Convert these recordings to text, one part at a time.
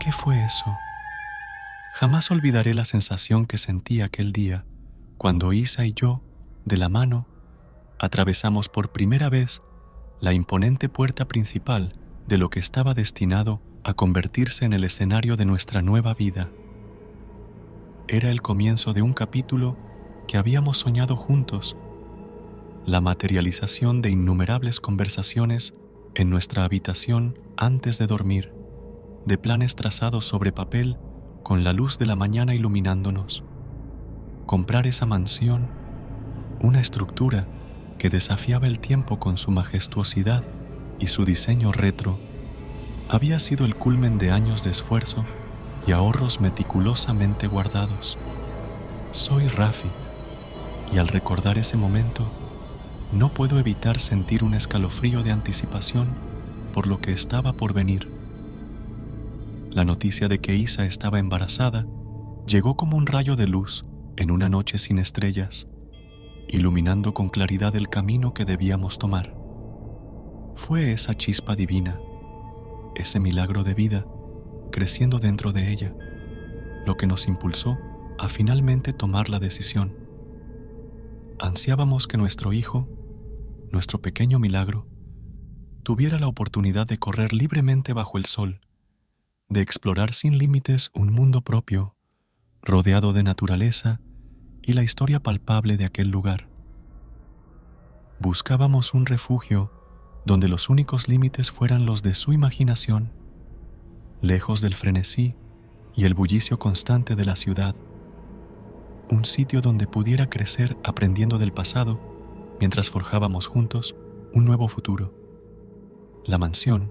¿Qué fue eso? Jamás olvidaré la sensación que sentí aquel día cuando Isa y yo, de la mano, atravesamos por primera vez la imponente puerta principal de lo que estaba destinado a convertirse en el escenario de nuestra nueva vida. Era el comienzo de un capítulo que habíamos soñado juntos, la materialización de innumerables conversaciones en nuestra habitación antes de dormir, de planes trazados sobre papel con la luz de la mañana iluminándonos. Comprar esa mansión, una estructura que desafiaba el tiempo con su majestuosidad y su diseño retro, había sido el culmen de años de esfuerzo y ahorros meticulosamente guardados. Soy Rafi, y al recordar ese momento, no puedo evitar sentir un escalofrío de anticipación por lo que estaba por venir. La noticia de que Isa estaba embarazada llegó como un rayo de luz en una noche sin estrellas, iluminando con claridad el camino que debíamos tomar. Fue esa chispa divina, ese milagro de vida creciendo dentro de ella, lo que nos impulsó a finalmente tomar la decisión. Ansiábamos que nuestro hijo, nuestro pequeño milagro, tuviera la oportunidad de correr libremente bajo el sol, de explorar sin límites un mundo propio, rodeado de naturaleza y la historia palpable de aquel lugar. Buscábamos un refugio donde los únicos límites fueran los de su imaginación, lejos del frenesí y el bullicio constante de la ciudad. Un sitio donde pudiera crecer aprendiendo del pasado mientras forjábamos juntos un nuevo futuro. La mansión,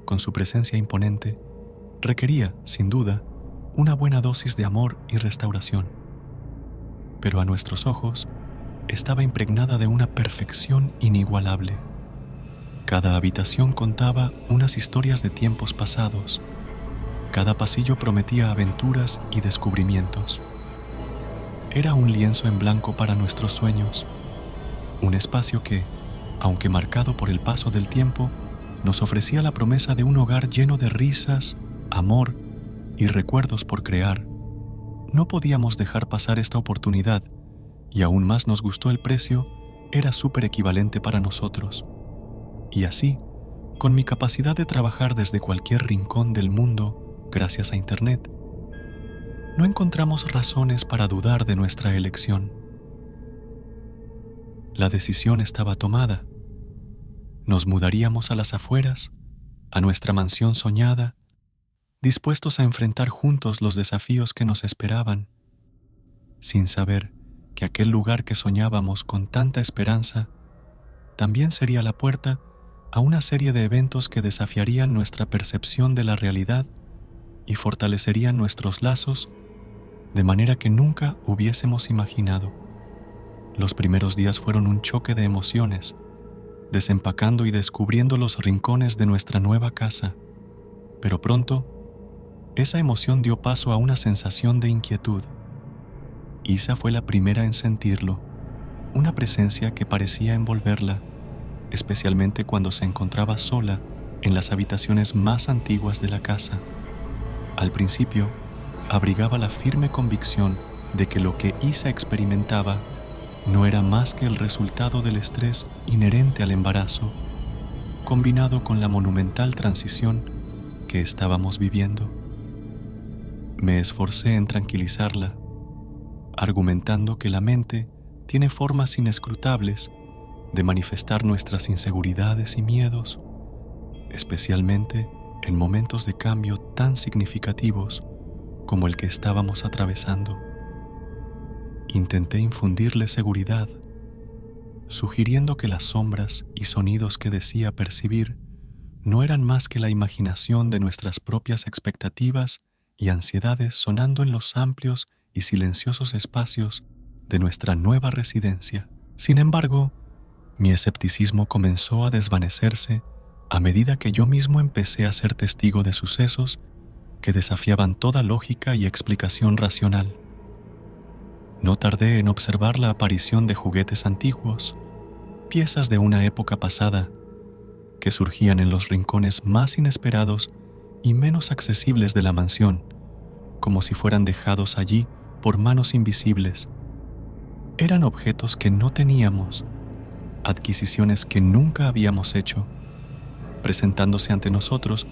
con su presencia imponente, requería, sin duda, una buena dosis de amor y restauración. Pero a nuestros ojos estaba impregnada de una perfección inigualable. Cada habitación contaba unas historias de tiempos pasados. Cada pasillo prometía aventuras y descubrimientos. Era un lienzo en blanco para nuestros sueños, un espacio que, aunque marcado por el paso del tiempo, nos ofrecía la promesa de un hogar lleno de risas, amor y recuerdos por crear. No podíamos dejar pasar esta oportunidad, y aún más nos gustó el precio, era súper equivalente para nosotros. Y así, con mi capacidad de trabajar desde cualquier rincón del mundo, gracias a Internet, no encontramos razones para dudar de nuestra elección. La decisión estaba tomada. Nos mudaríamos a las afueras, a nuestra mansión soñada, dispuestos a enfrentar juntos los desafíos que nos esperaban, sin saber que aquel lugar que soñábamos con tanta esperanza también sería la puerta a una serie de eventos que desafiarían nuestra percepción de la realidad y fortalecerían nuestros lazos de manera que nunca hubiésemos imaginado. Los primeros días fueron un choque de emociones, desempacando y descubriendo los rincones de nuestra nueva casa, pero pronto, esa emoción dio paso a una sensación de inquietud. Isa fue la primera en sentirlo, una presencia que parecía envolverla, especialmente cuando se encontraba sola en las habitaciones más antiguas de la casa. Al principio, abrigaba la firme convicción de que lo que Isa experimentaba no era más que el resultado del estrés inherente al embarazo, combinado con la monumental transición que estábamos viviendo. Me esforcé en tranquilizarla, argumentando que la mente tiene formas inescrutables de manifestar nuestras inseguridades y miedos, especialmente en momentos de cambio tan significativos como el que estábamos atravesando. Intenté infundirle seguridad, sugiriendo que las sombras y sonidos que decía percibir no eran más que la imaginación de nuestras propias expectativas y ansiedades sonando en los amplios y silenciosos espacios de nuestra nueva residencia. Sin embargo, mi escepticismo comenzó a desvanecerse a medida que yo mismo empecé a ser testigo de sucesos que desafiaban toda lógica y explicación racional. No tardé en observar la aparición de juguetes antiguos, piezas de una época pasada, que surgían en los rincones más inesperados y menos accesibles de la mansión, como si fueran dejados allí por manos invisibles. Eran objetos que no teníamos, adquisiciones que nunca habíamos hecho, presentándose ante nosotros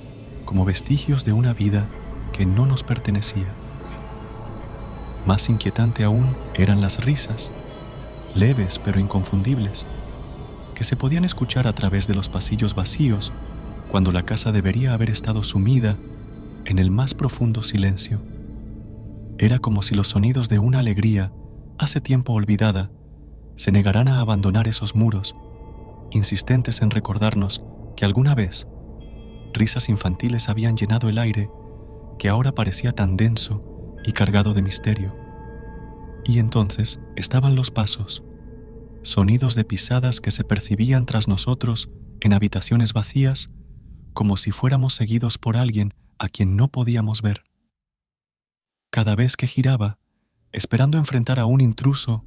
como vestigios de una vida que no nos pertenecía. Más inquietante aún eran las risas, leves pero inconfundibles, que se podían escuchar a través de los pasillos vacíos cuando la casa debería haber estado sumida en el más profundo silencio. Era como si los sonidos de una alegría hace tiempo olvidada se negaran a abandonar esos muros, insistentes en recordarnos que alguna vez risas infantiles habían llenado el aire que ahora parecía tan denso y cargado de misterio. Y entonces estaban los pasos, sonidos de pisadas que se percibían tras nosotros en habitaciones vacías, como si fuéramos seguidos por alguien a quien no podíamos ver. Cada vez que giraba, esperando enfrentar a un intruso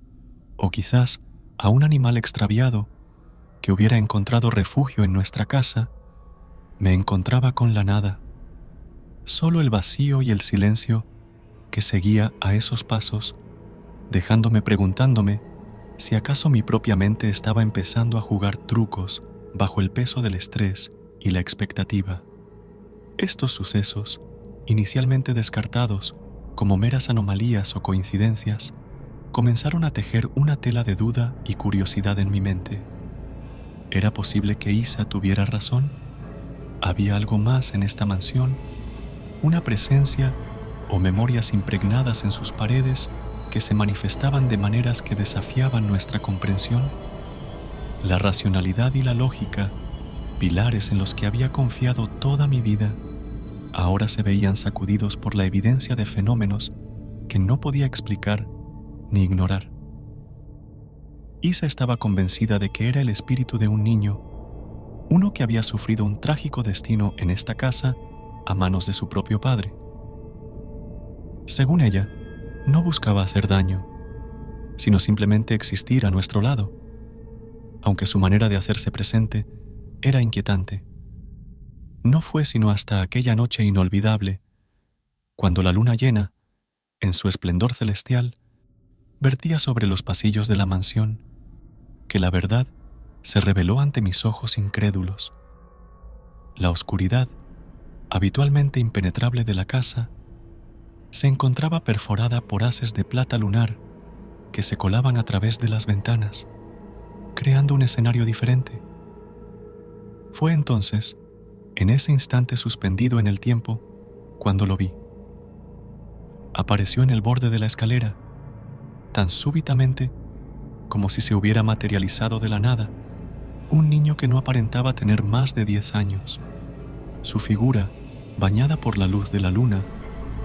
o quizás a un animal extraviado que hubiera encontrado refugio en nuestra casa, me encontraba con la nada, solo el vacío y el silencio que seguía a esos pasos, dejándome preguntándome si acaso mi propia mente estaba empezando a jugar trucos bajo el peso del estrés y la expectativa. Estos sucesos, inicialmente descartados como meras anomalías o coincidencias, comenzaron a tejer una tela de duda y curiosidad en mi mente. ¿Era posible que Isa tuviera razón? ¿Había algo más en esta mansión? ¿Una presencia o memorias impregnadas en sus paredes que se manifestaban de maneras que desafiaban nuestra comprensión? La racionalidad y la lógica, pilares en los que había confiado toda mi vida, ahora se veían sacudidos por la evidencia de fenómenos que no podía explicar ni ignorar. Isa estaba convencida de que era el espíritu de un niño, uno que había sufrido un trágico destino en esta casa a manos de su propio padre. Según ella, no buscaba hacer daño, sino simplemente existir a nuestro lado, aunque su manera de hacerse presente era inquietante. No fue sino hasta aquella noche inolvidable, cuando la luna llena, en su esplendor celestial, vertía sobre los pasillos de la mansión, que la verdad se reveló ante mis ojos incrédulos. La oscuridad, habitualmente impenetrable de la casa, se encontraba perforada por haces de plata lunar que se colaban a través de las ventanas, creando un escenario diferente. Fue entonces, en ese instante suspendido en el tiempo, cuando lo vi. Apareció en el borde de la escalera, tan súbitamente como si se hubiera materializado de la nada, un niño que no aparentaba tener más de 10 años. Su figura, bañada por la luz de la luna,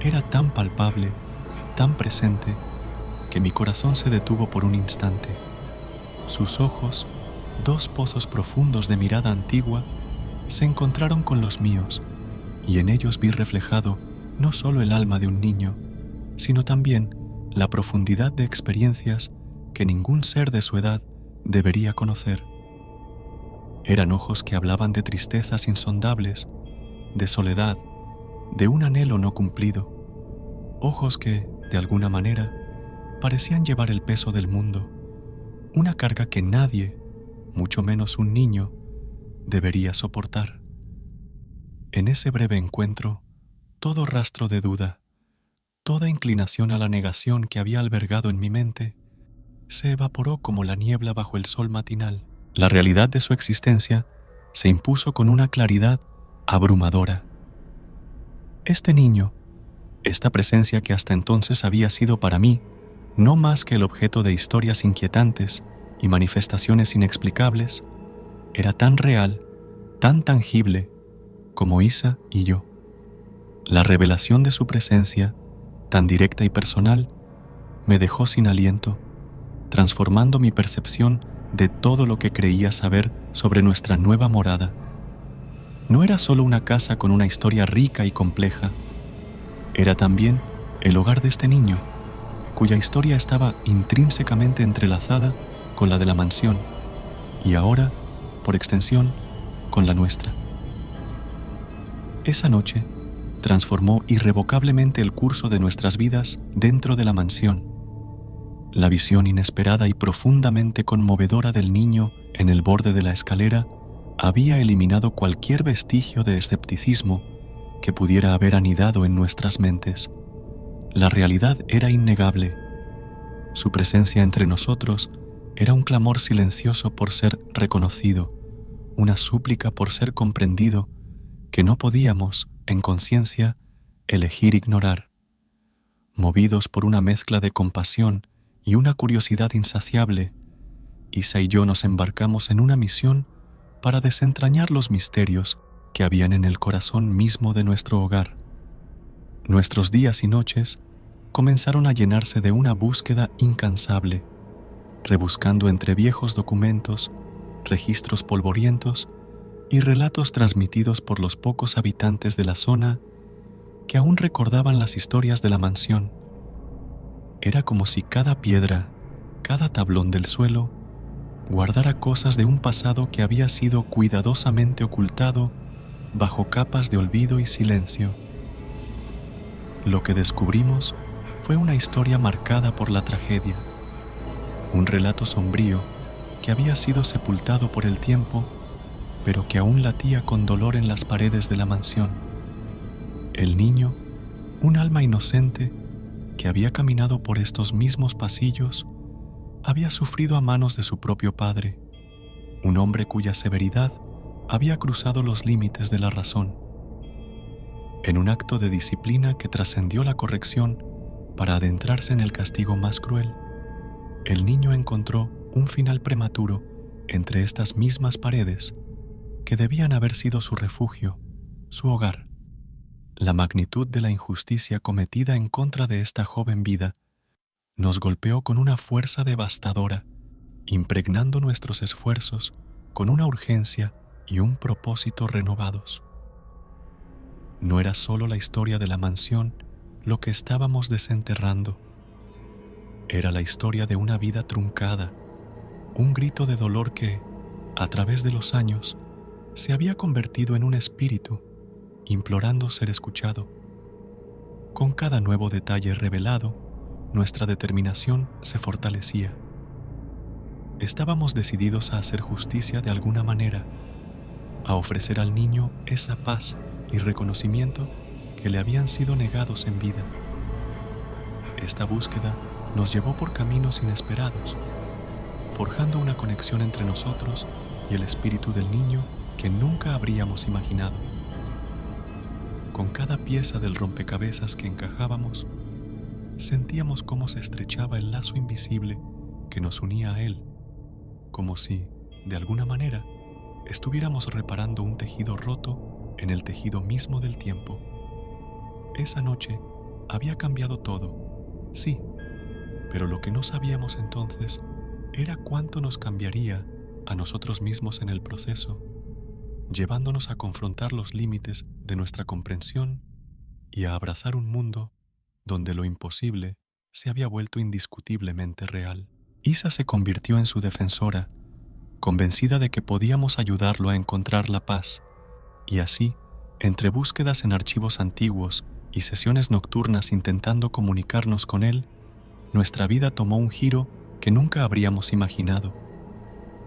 era tan palpable, tan presente, que mi corazón se detuvo por un instante. Sus ojos, dos pozos profundos de mirada antigua, se encontraron con los míos, y en ellos vi reflejado no solo el alma de un niño, sino también la profundidad de experiencias que ningún ser de su edad debería conocer. Eran ojos que hablaban de tristezas insondables, de soledad, de un anhelo no cumplido, ojos que, de alguna manera, parecían llevar el peso del mundo, una carga que nadie, mucho menos un niño, debería soportar. En ese breve encuentro, todo rastro de duda, toda inclinación a la negación que había albergado en mi mente, se evaporó como la niebla bajo el sol matinal. La realidad de su existencia se impuso con una claridad abrumadora. Este niño, esta presencia que hasta entonces había sido para mí no más que el objeto de historias inquietantes y manifestaciones inexplicables, era tan real, tan tangible, como Isa y yo. La revelación de su presencia, tan directa y personal, me dejó sin aliento, transformando mi percepción de todo lo que creía saber sobre nuestra nueva morada. No era solo una casa con una historia rica y compleja, era también el hogar de este niño, cuya historia estaba intrínsecamente entrelazada con la de la mansión y ahora, por extensión, con la nuestra. Esa noche transformó irrevocablemente el curso de nuestras vidas dentro de la mansión. La visión inesperada y profundamente conmovedora del niño en el borde de la escalera había eliminado cualquier vestigio de escepticismo que pudiera haber anidado en nuestras mentes. La realidad era innegable. Su presencia entre nosotros era un clamor silencioso por ser reconocido, una súplica por ser comprendido que no podíamos, en conciencia, elegir ignorar. Movidos por una mezcla de compasión y una curiosidad insaciable, Isa y yo nos embarcamos en una misión para desentrañar los misterios que habían en el corazón mismo de nuestro hogar. Nuestros días y noches comenzaron a llenarse de una búsqueda incansable, rebuscando entre viejos documentos, registros polvorientos y relatos transmitidos por los pocos habitantes de la zona que aún recordaban las historias de la mansión. Era como si cada piedra, cada tablón del suelo, guardara cosas de un pasado que había sido cuidadosamente ocultado bajo capas de olvido y silencio. Lo que descubrimos fue una historia marcada por la tragedia, un relato sombrío que había sido sepultado por el tiempo, pero que aún latía con dolor en las paredes de la mansión. El niño, un alma inocente que había caminado por estos mismos pasillos, había sufrido a manos de su propio padre, un hombre cuya severidad había cruzado los límites de la razón. En un acto de disciplina que trascendió la corrección para adentrarse en el castigo más cruel, el niño encontró un final prematuro entre estas mismas paredes que debían haber sido su refugio, su hogar. La magnitud de la injusticia cometida en contra de esta joven vida nos golpeó con una fuerza devastadora, impregnando nuestros esfuerzos con una urgencia y un propósito renovados. No era solo la historia de la mansión lo que estábamos desenterrando. Era la historia de una vida truncada, un grito de dolor que, a través de los años, se había convertido en un espíritu, implorando ser escuchado. Con cada nuevo detalle revelado, nuestra determinación se fortalecía. Estábamos decididos a hacer justicia de alguna manera, a ofrecer al niño esa paz y reconocimiento que le habían sido negados en vida. Esta búsqueda nos llevó por caminos inesperados, forjando una conexión entre nosotros y el espíritu del niño que nunca habríamos imaginado. Con cada pieza del rompecabezas que encajábamos, sentíamos cómo se estrechaba el lazo invisible que nos unía a él, como si, de alguna manera, estuviéramos reparando un tejido roto en el tejido mismo del tiempo. Esa noche había cambiado todo, sí, pero lo que no sabíamos entonces era cuánto nos cambiaría a nosotros mismos en el proceso, llevándonos a confrontar los límites de nuestra comprensión y a abrazar un mundo donde lo imposible se había vuelto indiscutiblemente real. Isa se convirtió en su defensora, convencida de que podíamos ayudarlo a encontrar la paz, y así, entre búsquedas en archivos antiguos y sesiones nocturnas intentando comunicarnos con él, nuestra vida tomó un giro que nunca habríamos imaginado.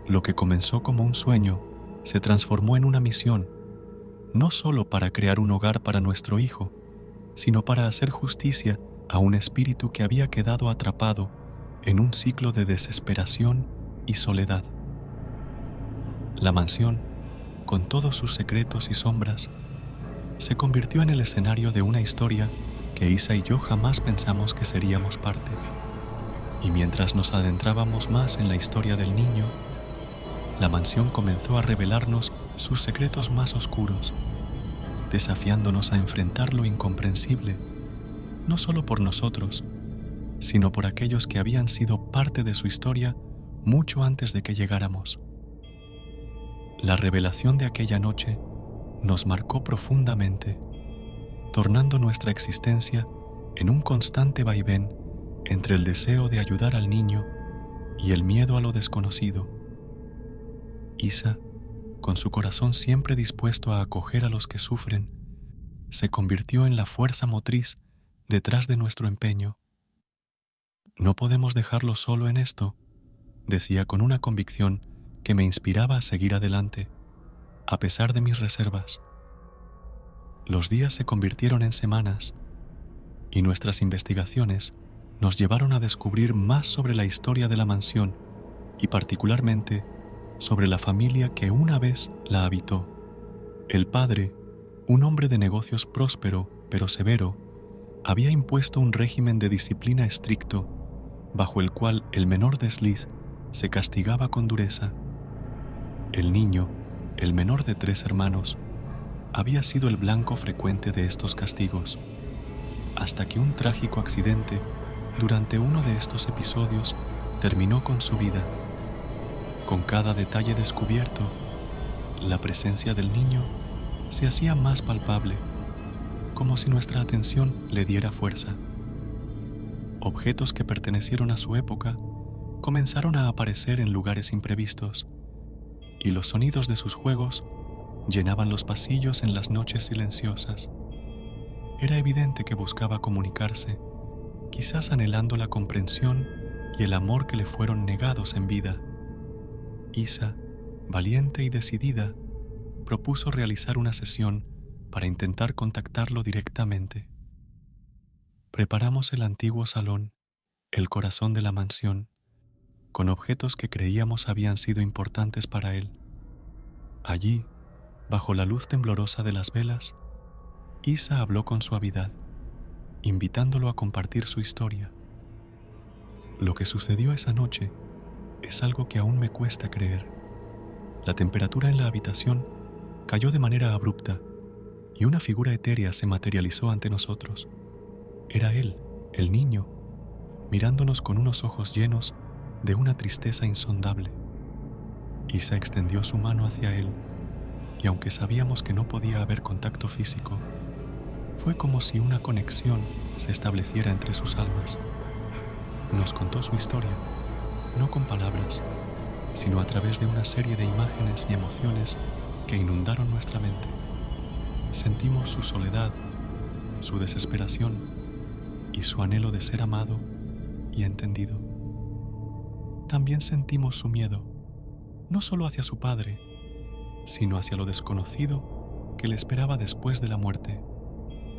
Lo que comenzó como un sueño se transformó en una misión, no solo para crear un hogar para nuestro hijo, sino para hacer justicia a un espíritu que había quedado atrapado en un ciclo de desesperación y soledad. La mansión, con todos sus secretos y sombras, se convirtió en el escenario de una historia que Isa y yo jamás pensamos que seríamos parte. Y mientras nos adentrábamos más en la historia del niño, la mansión comenzó a revelarnos sus secretos más oscuros, desafiándonos a enfrentar lo incomprensible, no solo por nosotros, sino por aquellos que habían sido parte de su historia mucho antes de que llegáramos. La revelación de aquella noche nos marcó profundamente, tornando nuestra existencia en un constante vaivén entre el deseo de ayudar al niño y el miedo a lo desconocido. Isa, con su corazón siempre dispuesto a acoger a los que sufren, se convirtió en la fuerza motriz detrás de nuestro empeño. No podemos dejarlo solo en esto, decía con una convicción que me inspiraba a seguir adelante, a pesar de mis reservas. Los días se convirtieron en semanas y nuestras investigaciones nos llevaron a descubrir más sobre la historia de la mansión y particularmente sobre la familia que una vez la habitó. El padre, un hombre de negocios próspero pero severo, había impuesto un régimen de disciplina estricto, bajo el cual el menor desliz se castigaba con dureza. El niño, el menor de 3 hermanos, había sido el blanco frecuente de estos castigos, hasta que un trágico accidente durante uno de estos episodios terminó con su vida. Con cada detalle descubierto, la presencia del niño se hacía más palpable, como si nuestra atención le diera fuerza. Objetos que pertenecieron a su época comenzaron a aparecer en lugares imprevistos, y los sonidos de sus juegos llenaban los pasillos en las noches silenciosas. Era evidente que buscaba comunicarse, quizás anhelando la comprensión y el amor que le fueron negados en vida. Isa, valiente y decidida, propuso realizar una sesión para intentar contactarlo directamente. Preparamos el antiguo salón, el corazón de la mansión, con objetos que creíamos habían sido importantes para él. Allí, bajo la luz temblorosa de las velas, Isa habló con suavidad, invitándolo a compartir su historia. Lo que sucedió esa noche es algo que aún me cuesta creer. La temperatura en la habitación cayó de manera abrupta y una figura etérea se materializó ante nosotros. Era él, el niño, mirándonos con unos ojos llenos de una tristeza insondable. Isa extendió su mano hacia él, y aunque sabíamos que no podía haber contacto físico, fue como si una conexión se estableciera entre sus almas. Nos contó su historia, no con palabras, sino a través de una serie de imágenes y emociones que inundaron nuestra mente. Sentimos su soledad, su desesperación y su anhelo de ser amado y entendido. También sentimos su miedo, no solo hacia su padre, sino hacia lo desconocido que le esperaba después de la muerte,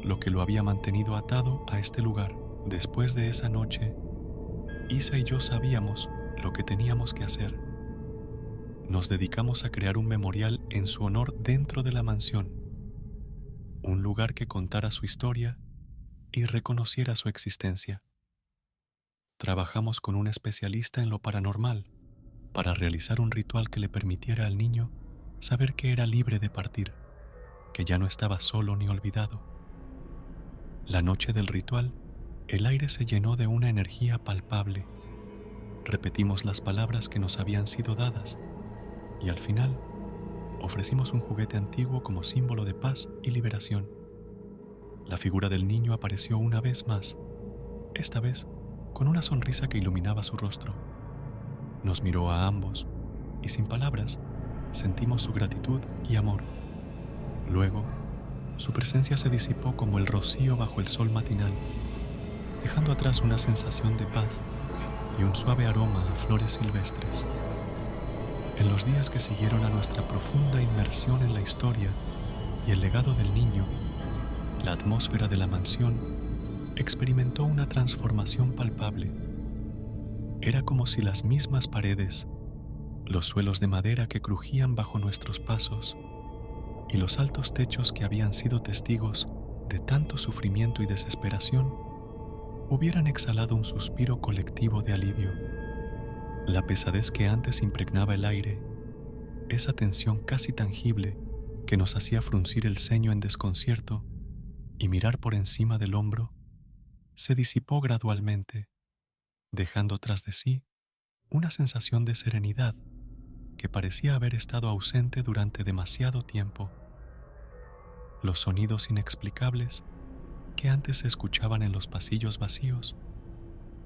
lo que lo había mantenido atado a este lugar. Después de esa noche, Isa y yo sabíamos lo que teníamos que hacer. Nos dedicamos a crear un memorial en su honor dentro de la mansión, un lugar que contara su historia y reconociera su existencia. Trabajamos con un especialista en lo paranormal para realizar un ritual que le permitiera al niño saber que era libre de partir, que ya no estaba solo ni olvidado. La noche del ritual, el aire se llenó de una energía palpable. Repetimos las palabras que nos habían sido dadas y al final ofrecimos un juguete antiguo como símbolo de paz y liberación. La figura del niño apareció una vez más, esta vez con una sonrisa que iluminaba su rostro. Nos miró a ambos y sin palabras sentimos su gratitud y amor. Luego, su presencia se disipó como el rocío bajo el sol matinal, dejando atrás una sensación de paz y un suave aroma a flores silvestres. En los días que siguieron a nuestra profunda inmersión en la historia y el legado del niño, la atmósfera de la mansión experimentó una transformación palpable. Era como si las mismas paredes, los suelos de madera que crujían bajo nuestros pasos y los altos techos que habían sido testigos de tanto sufrimiento y desesperación, hubieran exhalado un suspiro colectivo de alivio. La pesadez que antes impregnaba el aire, esa tensión casi tangible que nos hacía fruncir el ceño en desconcierto y mirar por encima del hombro, se disipó gradualmente, dejando tras de sí una sensación de serenidad que parecía haber estado ausente durante demasiado tiempo. Los sonidos inexplicables que antes se escuchaban en los pasillos vacíos,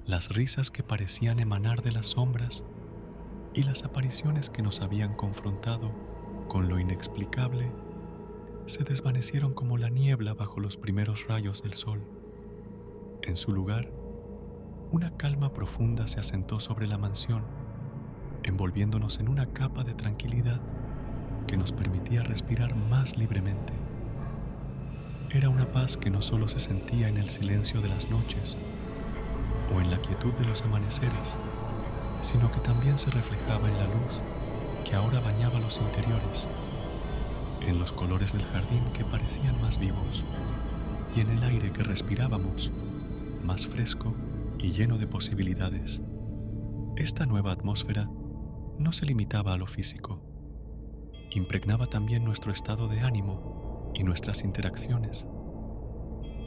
las risas que parecían emanar de las sombras y las apariciones que nos habían confrontado con lo inexplicable, se desvanecieron como la niebla bajo los primeros rayos del sol. En su lugar, una calma profunda se asentó sobre la mansión, envolviéndonos en una capa de tranquilidad que nos permitía respirar más libremente. Era una paz que no solo se sentía en el silencio de las noches o en la quietud de los amaneceres, sino que también se reflejaba en la luz que ahora bañaba los interiores, en los colores del jardín que parecían más vivos y en el aire que respirábamos, más fresco y lleno de posibilidades. Esta nueva atmósfera no se limitaba a lo físico, impregnaba también nuestro estado de ánimo y nuestras interacciones.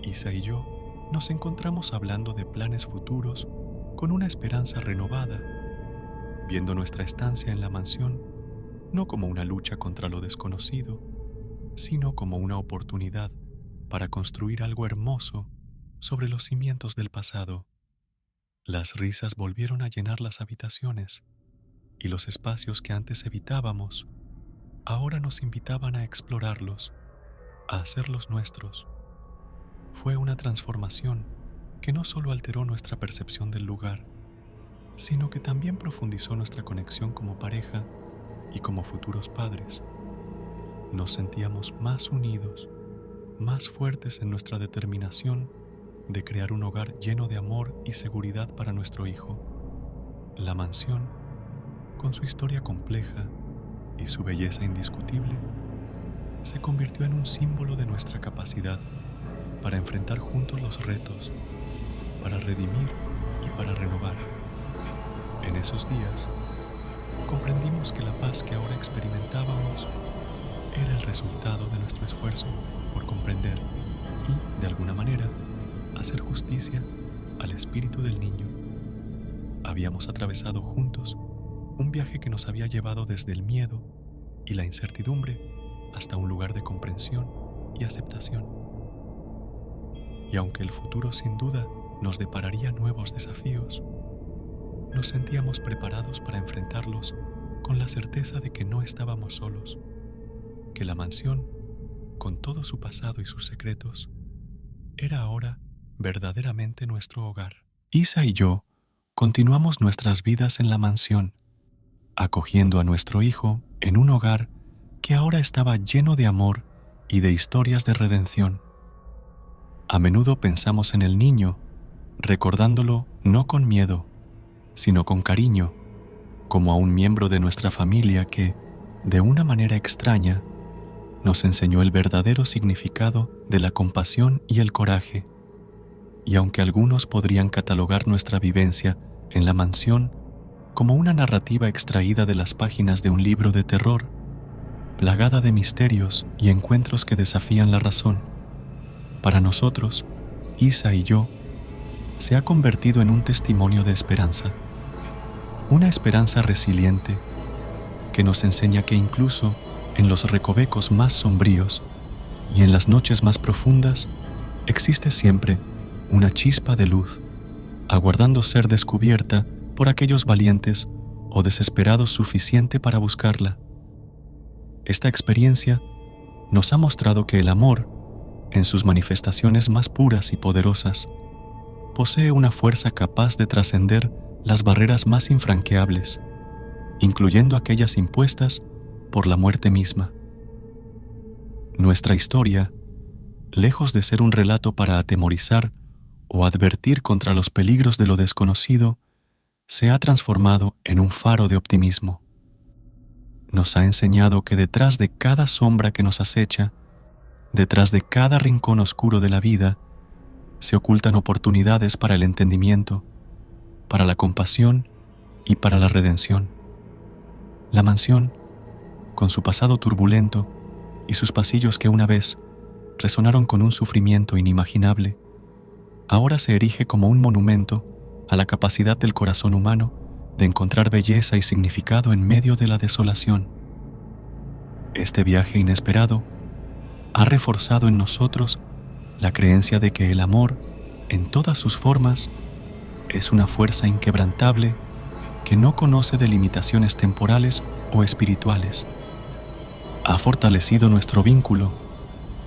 Isa y yo nos encontramos hablando de planes futuros con una esperanza renovada, viendo nuestra estancia en la mansión no como una lucha contra lo desconocido, sino como una oportunidad para construir algo hermoso sobre los cimientos del pasado. Las risas volvieron a llenar las habitaciones y los espacios que antes evitábamos ahora nos invitaban a explorarlos, a hacerlos nuestros. Fue una transformación que no solo alteró nuestra percepción del lugar, sino que también profundizó nuestra conexión como pareja y como futuros padres. Nos sentíamos más unidos, más fuertes en nuestra determinación de crear un hogar lleno de amor y seguridad para nuestro hijo. La mansión, con su historia compleja y su belleza indiscutible, se convirtió en un símbolo de nuestra capacidad para enfrentar juntos los retos, para redimir y para renovar. En esos días, comprendimos que la paz que ahora experimentábamos era el resultado de nuestro esfuerzo por comprender y, de alguna manera, hacer justicia al espíritu del niño. Habíamos atravesado juntos un viaje que nos había llevado desde el miedo y la incertidumbre hasta un lugar de comprensión y aceptación. Y aunque el futuro sin duda nos depararía nuevos desafíos, nos sentíamos preparados para enfrentarlos con la certeza de que no estábamos solos, que la mansión, con todo su pasado y sus secretos, era ahora verdaderamente nuestro hogar. Isa y yo continuamos nuestras vidas en la mansión, acogiendo a nuestro hijo en un hogar que ahora estaba lleno de amor y de historias de redención. A menudo pensamos en el niño, recordándolo no con miedo, sino con cariño, como a un miembro de nuestra familia que, de una manera extraña, nos enseñó el verdadero significado de la compasión y el coraje. Y aunque algunos podrían catalogar nuestra vivencia en la mansión como una narrativa extraída de las páginas de un libro de terror, plagada de misterios y encuentros que desafían la razón, para nosotros, Isa y yo, se ha convertido en un testimonio de esperanza. Una esperanza resiliente que nos enseña que incluso en los recovecos más sombríos y en las noches más profundas existe siempre una chispa de luz, aguardando ser descubierta por aquellos valientes o desesperados suficiente para buscarla. Esta experiencia nos ha mostrado que el amor, en sus manifestaciones más puras y poderosas, posee una fuerza capaz de trascender las barreras más infranqueables, incluyendo aquellas impuestas por la muerte misma. Nuestra historia, lejos de ser un relato para atemorizar o advertir contra los peligros de lo desconocido, se ha transformado en un faro de optimismo. Nos ha enseñado que detrás de cada sombra que nos acecha, detrás de cada rincón oscuro de la vida, se ocultan oportunidades para el entendimiento, para la compasión y para la redención. La mansión, con su pasado turbulento y sus pasillos que una vez resonaron con un sufrimiento inimaginable, ahora se erige como un monumento a la capacidad del corazón humano de encontrar belleza y significado en medio de la desolación. Este viaje inesperado ha reforzado en nosotros la creencia de que el amor, en todas sus formas, es una fuerza inquebrantable que no conoce de limitaciones temporales o espirituales. Ha fortalecido nuestro vínculo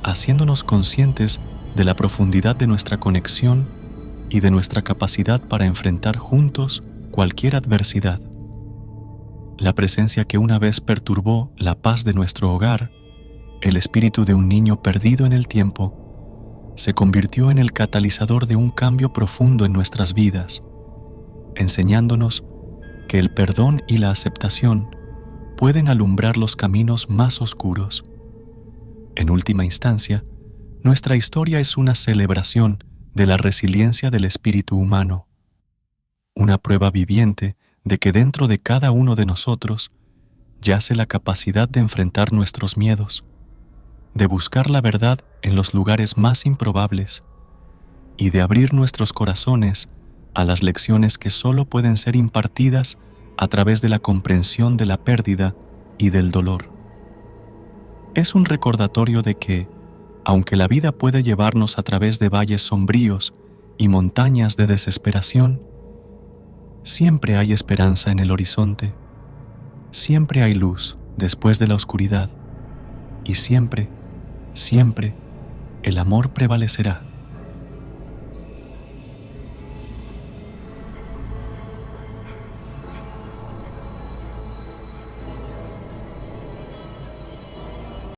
haciéndonos conscientes de la profundidad de nuestra conexión y de nuestra capacidad para enfrentar juntos cualquier adversidad. La presencia que una vez perturbó la paz de nuestro hogar, el espíritu de un niño perdido en el tiempo, se convirtió en el catalizador de un cambio profundo en nuestras vidas, enseñándonos que el perdón y la aceptación pueden alumbrar los caminos más oscuros. En última instancia, nuestra historia es una celebración de la resiliencia del espíritu humano, una prueba viviente de que dentro de cada uno de nosotros yace la capacidad de enfrentar nuestros miedos, de buscar la verdad en los lugares más improbables y de abrir nuestros corazones a las lecciones que solo pueden ser impartidas a través de la comprensión de la pérdida y del dolor. Es un recordatorio de que, aunque la vida puede llevarnos a través de valles sombríos y montañas de desesperación, siempre hay esperanza en el horizonte, siempre hay luz después de la oscuridad y siempre, siempre, el amor prevalecerá.